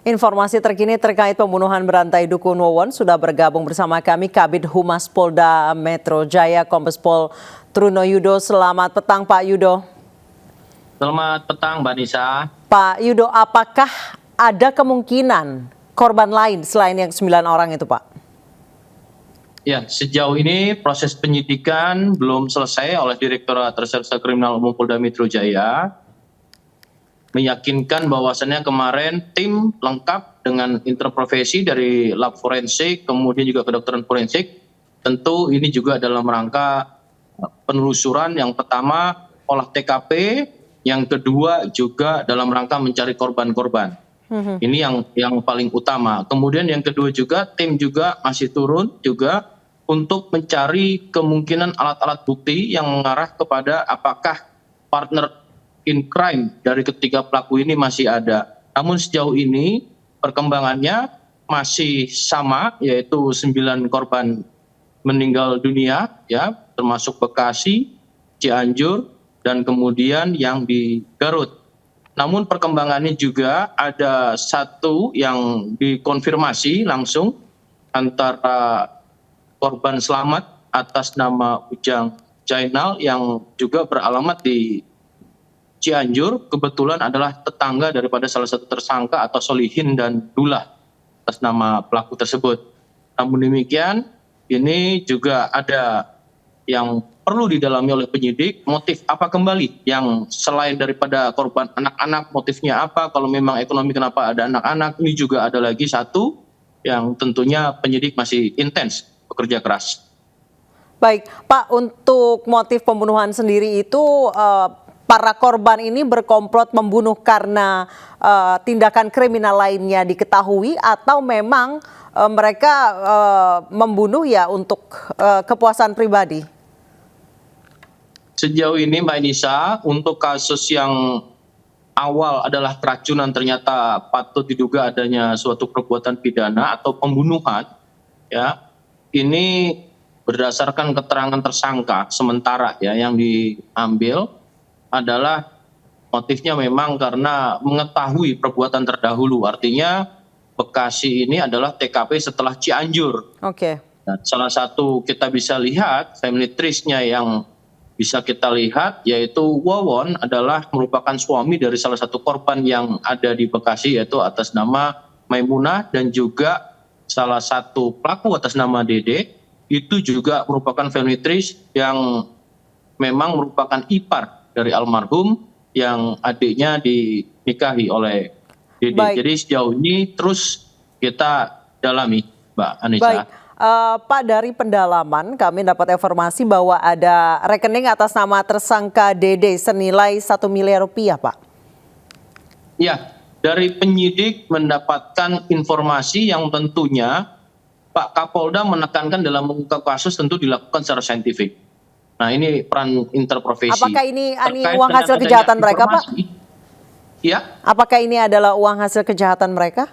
Informasi terkini terkait pembunuhan berantai Dukun Wawon sudah bergabung bersama kami Kabid Humas Polda Metro Jaya Kombes Pol Truno Yudo. Selamat petang Pak Yudo. Selamat petang Mbak Nisa. Pak Yudo, apakah ada kemungkinan korban lain selain yang 9 orang itu Pak? Ya, sejauh ini proses penyidikan belum selesai oleh Direktorat Reserse Kriminal Umum Polda Metro Jaya. Meyakinkan bahwasannya kemarin tim lengkap dengan interprofesi dari lab forensik, kemudian juga kedokteran forensik. Tentu ini juga dalam rangka penelusuran, yang pertama olah TKP, yang kedua juga dalam rangka mencari korban-korban. Ini yang paling utama. Kemudian yang kedua juga tim juga masih turun juga untuk mencari kemungkinan alat-alat bukti yang mengarah kepada apakah partner in crime dari ketiga pelaku ini masih ada. Namun sejauh ini perkembangannya masih sama, yaitu 9 korban meninggal dunia, ya, termasuk Bekasi, Cianjur, dan kemudian yang di Garut. Namun perkembangannya juga ada satu yang dikonfirmasi langsung antara korban selamat atas nama Ujang Jainal yang juga beralamat di Cianjur, kebetulan adalah tetangga daripada salah satu tersangka atau Solihin dan Dullah atas nama pelaku tersebut. Namun demikian, ini juga ada yang perlu didalami oleh penyidik, motif apa kembali yang selain daripada korban anak-anak, motifnya apa, kalau memang ekonomi kenapa ada anak-anak, ini juga ada lagi satu yang tentunya penyidik masih intens bekerja keras. Baik, Pak, untuk motif pembunuhan sendiri itu para korban ini berkomplot membunuh karena tindakan kriminal lainnya diketahui atau memang mereka membunuh ya untuk kepuasan pribadi? Sejauh ini Mbak Nisa, untuk kasus yang awal adalah keracunan, ternyata patut diduga adanya suatu perbuatan pidana atau pembunuhan, ya. Ini berdasarkan keterangan tersangka sementara ya yang diambil adalah motifnya memang karena mengetahui perbuatan terdahulu. Artinya Bekasi ini adalah TKP setelah Cianjur. Oke. Nah, salah satu kita bisa lihat family tree-nya yang bisa kita lihat, yaitu Wawon adalah merupakan suami dari salah satu korban yang ada di Bekasi, yaitu atas nama Maimunah, dan juga salah satu pelaku atas nama Dede itu juga merupakan family tree yang memang merupakan ipar dari almarhum yang adiknya dinikahi oleh Dede. Baik. Jadi sejauh ini terus kita dalami, Mbak Anissa. Baik. Pak, dari pendalaman kami dapat informasi bahwa ada rekening atas nama tersangka Dede senilai 1 miliar rupiah, Pak. Ya, dari penyidik mendapatkan informasi yang tentunya Pak Kapolda menekankan dalam mengungkap kasus tentu dilakukan secara saintifik. Nah, ini peran interprofesi. Apakah ini uang hasil kejahatan mereka, Pak? Ya. Apakah ini adalah uang hasil kejahatan mereka?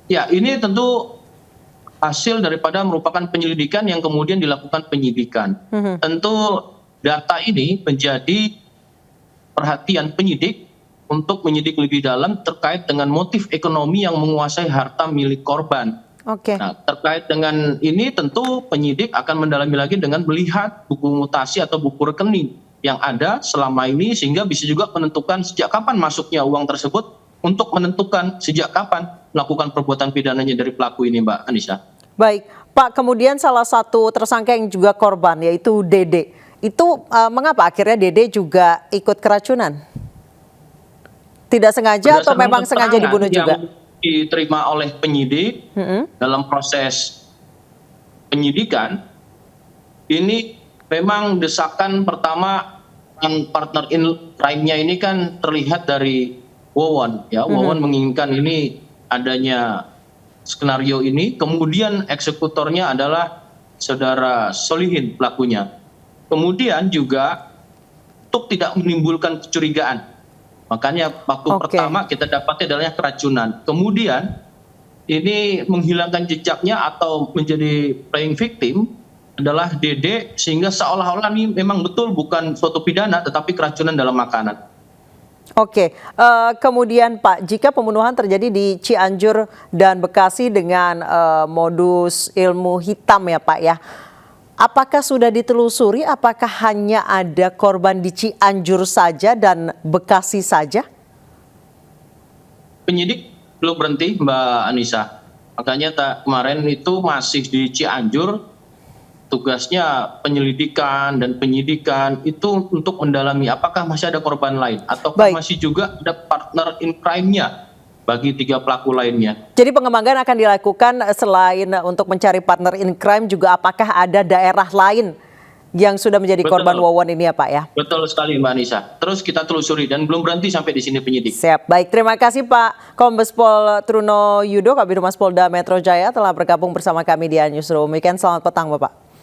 Ya, ini tentu hasil daripada merupakan penyelidikan yang kemudian dilakukan penyidikan. Tentu data ini menjadi perhatian penyidik untuk menyidik lebih dalam terkait dengan motif ekonomi yang menguasai harta milik korban. Oke. Nah, terkait dengan ini tentu penyidik akan mendalami lagi dengan melihat buku mutasi atau buku rekening yang ada selama ini, sehingga bisa juga menentukan sejak kapan masuknya uang tersebut untuk menentukan sejak kapan melakukan perbuatan pidananya dari pelaku ini, Mbak Anissa. Baik, Pak, kemudian salah satu tersangka yang juga korban yaitu Dede. Itu mengapa akhirnya Dede juga ikut keracunan? Tidak sengaja atau memang sengaja dibunuh juga? Yang diterima oleh penyidik dalam proses penyidikan, ini memang desakan pertama partner in crime-nya ini kan terlihat dari Wawon, ya. Wawon menginginkan ini adanya skenario ini, kemudian eksekutornya adalah saudara Solihin pelakunya. Kemudian juga untuk tidak menimbulkan kecurigaan, makanya waktu pertama kita dapatnya adalah keracunan. Kemudian ini menghilangkan jejaknya atau menjadi playing victim adalah Dede, sehingga seolah-olah ini memang betul bukan suatu pidana tetapi keracunan dalam makanan. Oke, kemudian Pak, jika pembunuhan terjadi di Cianjur dan Bekasi dengan modus ilmu hitam ya Pak ya, apakah sudah ditelusuri apakah hanya ada korban di Cianjur saja dan Bekasi saja? Penyidik belum berhenti Mbak Anissa, makanya kemarin itu masih di Cianjur, tugasnya penyelidikan dan penyidikan itu untuk mendalami apakah masih ada korban lain ataukah Baik, masih juga ada partner in crime-nya bagi 3 pelaku lainnya. jadi pengembangan akan dilakukan selain untuk mencari partner in crime juga apakah ada daerah lain yang sudah menjadi korban Betul, Wawon ini ya Pak ya? betul sekali Mbak Anissa. Terus kita telusuri dan belum berhenti sampai di sini penyidik. Siap, baik. Terima kasih Pak Kombes Pol Truno Yudo, Kabid Humas Polda Metro Jaya telah bergabung bersama kami di Newsroom Weekend. Selamat petang Bapak.